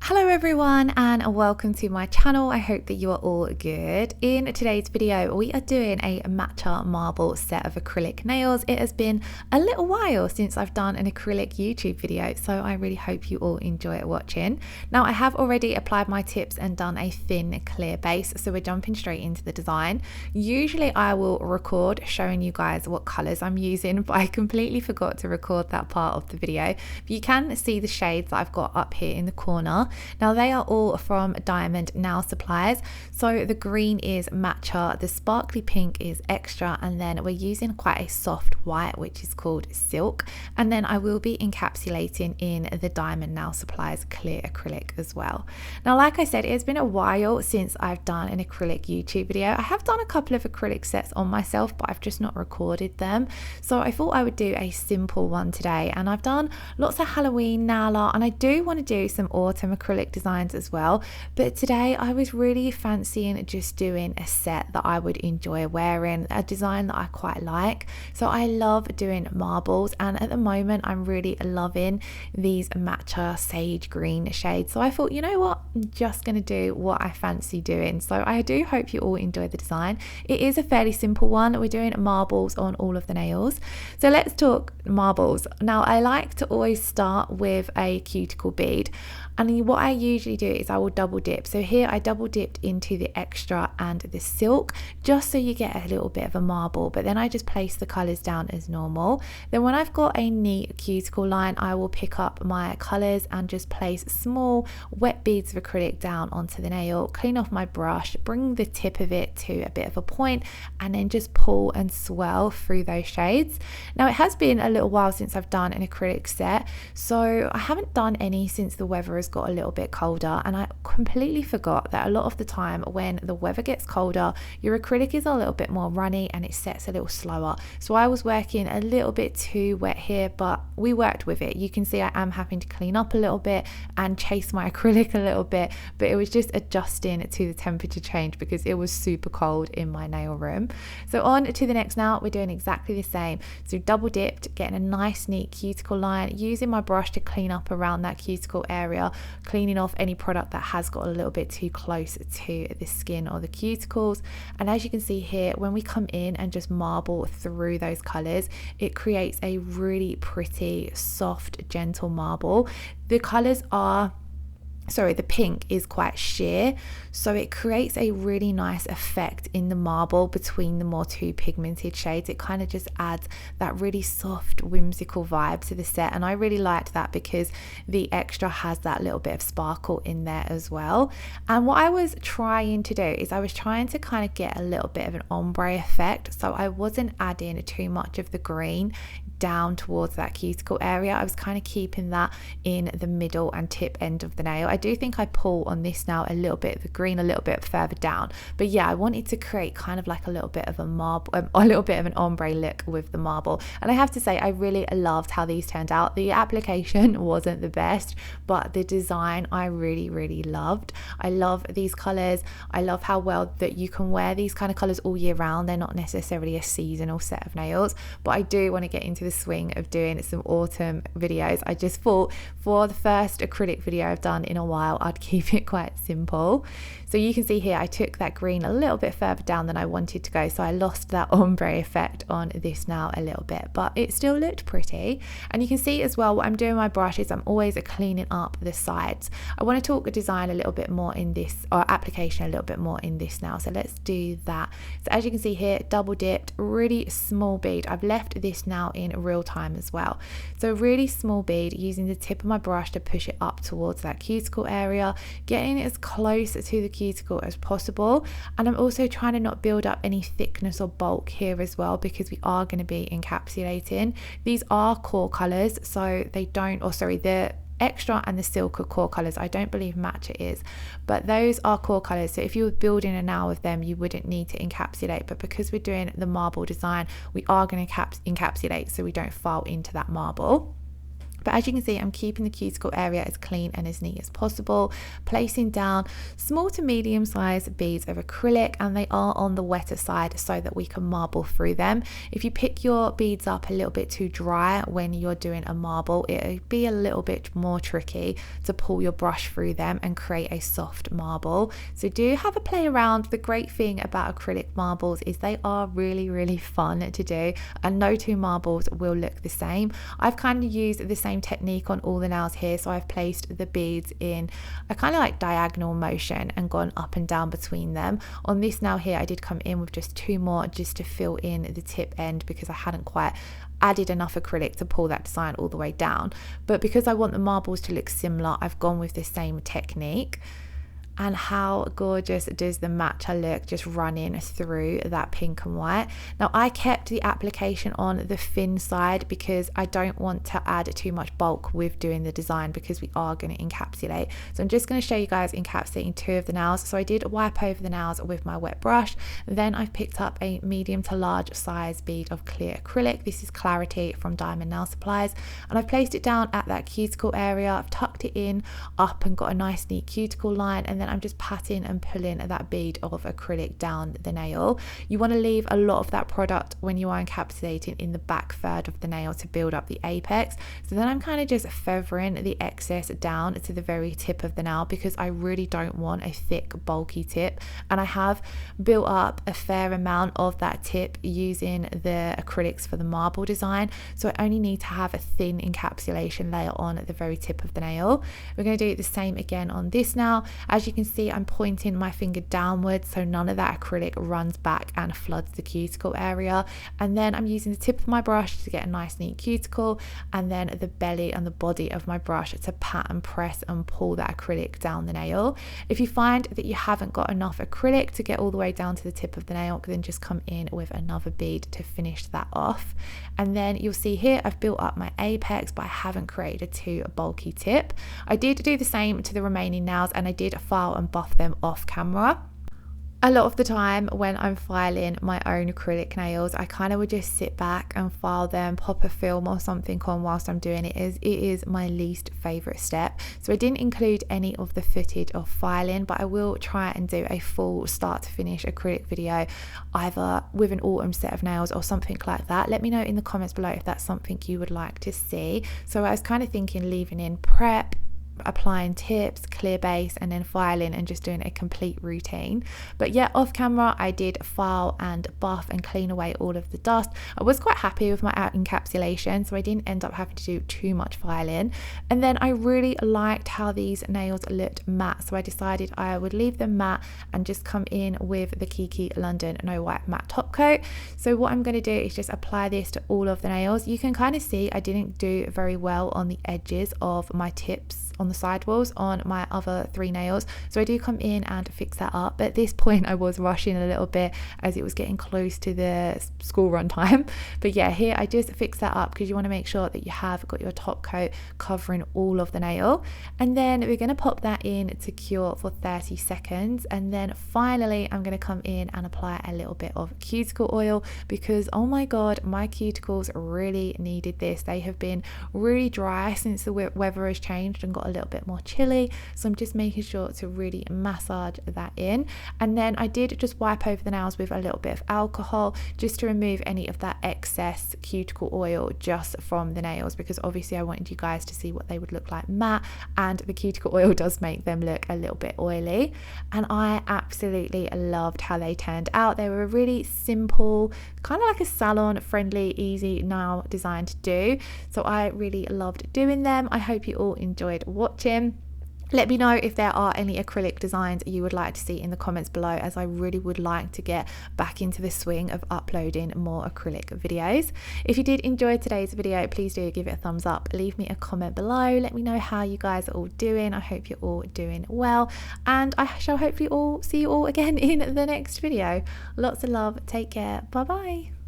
Hello everyone and welcome to my channel. I hope that you are all good. In today's video we are doing a matcha marble set of acrylic nails. It has been a little while since I've done an acrylic YouTube video, so I really hope you all enjoy watching. Now I have already applied my tips and done a thin clear base, so we're jumping straight into the design. Usually I will record showing you guys what colours I'm using, but I completely forgot to record that part of the video. But you can see the shades that I've got up here in the corner. Now they are all from Diamond Nail Supplies. So the green is Matcha, the sparkly pink is Extra, and then we're using quite a soft white which is called Silk, and then I will be encapsulating in the Diamond Nail Supplies clear acrylic as well. Now like I said, it's been a while since I've done an acrylic YouTube video. I have done a couple of acrylic sets on myself, but I've just not recorded them, so I thought I would do a simple one today. And I've done lots of Halloween nail art, and I do want to do some autumn acrylic designs as well, but today I was really fancying just doing a set that I would enjoy wearing, a design that I quite like. So I love doing marbles, and at the moment I'm really loving these matcha sage green shades, so I thought, you know what, I'm just going to do what I fancy doing. So I do hope you all enjoy the design. It is a fairly simple one. We're doing marbles on all of the nails, so let's talk marbles. Now I like to always start with a cuticle bead, and what I usually do is I will double dip. So here I double dipped into the Extra and the Silk, just so you get a little bit of a marble, but then I just place the colours down as normal. Then when I've got a neat cuticle line, I will pick up my colours and just place small wet beads of acrylic down onto the nail, clean off my brush, bring the tip of it to a bit of a point, and then just pull and swirl through those shades. Now it has been a little while since I've done an acrylic set, so I haven't done any since the weather has got a little bit colder, and I completely forgot that a lot of the time when the weather gets colder, your acrylic is a little bit more runny and it sets a little slower. So I was working a little bit too wet here, but we worked with it. You can see I am having to clean up a little bit and chase my acrylic a little bit, but it was just adjusting to the temperature change because it was super cold in my nail room. So on to the next nail, we're doing exactly the same. So double dipped, getting a nice neat cuticle line, using my brush to clean up around that cuticle area, cleaning off any product that has got a little bit too close to the skin or the cuticles. And as you can see here, when we come in and just marble through those colors, it creates a really pretty soft gentle marble. The colors are the pink is quite sheer, so it creates a really nice effect in the marble between the more two pigmented shades. It kind of just adds that really soft whimsical vibe to the set, and I really liked that because the Extra has that little bit of sparkle in there as well. And what I was trying to do is I was trying to kind of get a little bit of an ombre effect, so I wasn't adding too much of the green down towards that cuticle area. I was kind of keeping that in the middle and tip end of the nail. I do think I pull on this now a little bit, the green a little bit further down, but yeah, I wanted to create kind of like a little bit of a marble, a little bit of an ombre look with the marble. And I have to say, I really loved how these turned out. The application wasn't the best, but the design I really loved. I love these colors. I love how well that you can wear these kind of colors all year round. They're not necessarily a seasonal set of nails, but I do want to get into the swing of doing some autumn videos. I just thought for the first acrylic video I've done in a while, I'd keep it quite simple. So you can see here I took that green a little bit further down than I wanted to go, so I lost that ombre effect on this now a little bit, but it still looked pretty. And you can see as well what I'm doing with my brush is I'm always cleaning up the sides. I want to talk design a little bit more in this, or application a little bit more in this now, so let's do that. So as you can see here, double dipped, really small bead. I've left this now in real time as well, so really small bead, using the tip of my brush to push it up towards that cuticle area, getting it as close to the cuticle as possible. And I'm also trying to not build up any thickness or bulk here as well, because we are going to be encapsulating. These are core colors, so they don't, or sorry, the Extra and the Silk are core colors. I don't believe Matcha is, but those are core colors, so if you were building a nail with them you wouldn't need to encapsulate, but because we're doing the marble design we are going to encapsulate so we don't fall into that marble. But as you can see, I'm keeping the cuticle area as clean and as neat as possible, placing down small to medium sized beads of acrylic, and they are on the wetter side so that we can marble through them. If you pick your beads up a little bit too dry when you're doing a marble, it'll be a little bit more tricky to pull your brush through them and create a soft marble. So do have a play around. The great thing about acrylic marbles is they are really fun to do, and no two marbles will look the same. I've kind of used the same technique on all the nails here, so I've placed the beads in a kind of like diagonal motion and gone up and down between them. On this nail here, I did come in with just 2 more just to fill in the tip end because I hadn't quite added enough acrylic to pull that design all the way down. But because I want the marbles to look similar, I've gone with the same technique. And how gorgeous does the matcha look just running through that pink and white. Now I kept the application on the thin side because I don't want to add too much bulk with doing the design, because we are going to encapsulate. So I'm just going to show you guys encapsulating 2 of the nails. So I did wipe over the nails with my wet brush. Then I've picked up a medium to large size bead of clear acrylic. This is Clarity from Diamond Nail Supplies, and I've placed it down at that cuticle area. I've tucked it in up and got a nice neat cuticle line, and then I'm just patting and pulling that bead of acrylic down the nail. You want to leave a lot of that product when you are encapsulating in the back third of the nail to build up the apex. So then I'm kind of just feathering the excess down to the very tip of the nail, because I really don't want a thick bulky tip, and I have built up a fair amount of that tip using the acrylics for the marble design, so I only need to have a thin encapsulation layer on at the very tip of the nail. We're going to do the same again on this nail. As you can see, I'm pointing my finger downwards so none of that acrylic runs back and floods the cuticle area, and then I'm using the tip of my brush to get a nice neat cuticle, and then the belly and the body of my brush to pat and press and pull that acrylic down the nail. If you find that you haven't got enough acrylic to get all the way down to the tip of the nail, then just come in with another bead to finish that off. And then you'll see here I've built up my apex, but I haven't created a too bulky tip. I did do the same to the remaining nails, and I did file and buff them off camera. A lot of the time when I'm filing my own acrylic nails, I kind of would just sit back and file them, pop a film or something on whilst I'm doing it. It is my least favourite step. So I didn't include any of the footage of filing, but I will try and do a full start to finish acrylic video, either with an autumn set of nails or something like that. Let me know in the comments below if that's something you would like to see. So I was kind of thinking leaving in prep, applying tips, clear base, and then filing and just doing a complete routine. But yeah, off camera I did file and buff and clean away all of the dust. I was quite happy with my encapsulation, so I didn't end up having to do too much filing. And then I really liked how these nails looked matte, so I decided I would leave them matte and just come in with the Kiki London No Wipe Matte Top Coat. So what I'm going to do is just apply this to all of the nails. You can kind of see I didn't do very well on the edges of my tips on the sidewalls on my other 3 nails, so I do come in and fix that up. But at this point I was rushing a little bit as it was getting close to the school run time. But yeah, here I just fix that up because you want to make sure that you have got your top coat covering all of the nail. And then we're going to pop that in to cure for 30 seconds, and then finally I'm going to come in and apply a little bit of cuticle oil, because oh my god, my cuticles really needed this. They have been really dry since the weather has changed and got a little bit more chilly, so I'm just making sure to really massage that in. And then I did just wipe over the nails with a little bit of alcohol just to remove any of that excess cuticle oil just from the nails, because obviously I wanted you guys to see what they would look like matte, and the cuticle oil does make them look a little bit oily. And I absolutely loved how they turned out. They were a really simple, kind of like a salon friendly, easy nail design to do, so I really loved doing them. I hope you all enjoyed watching. Let me know if there are any acrylic designs you would like to see in the comments below, as I really would like to get back into the swing of uploading more acrylic videos. If you did enjoy today's video, please do give it a thumbs up, leave me a comment below, let me know how you guys are all doing. I hope you're all doing well, and I shall hopefully see you all again in the next video. Lots of love, take care, bye bye.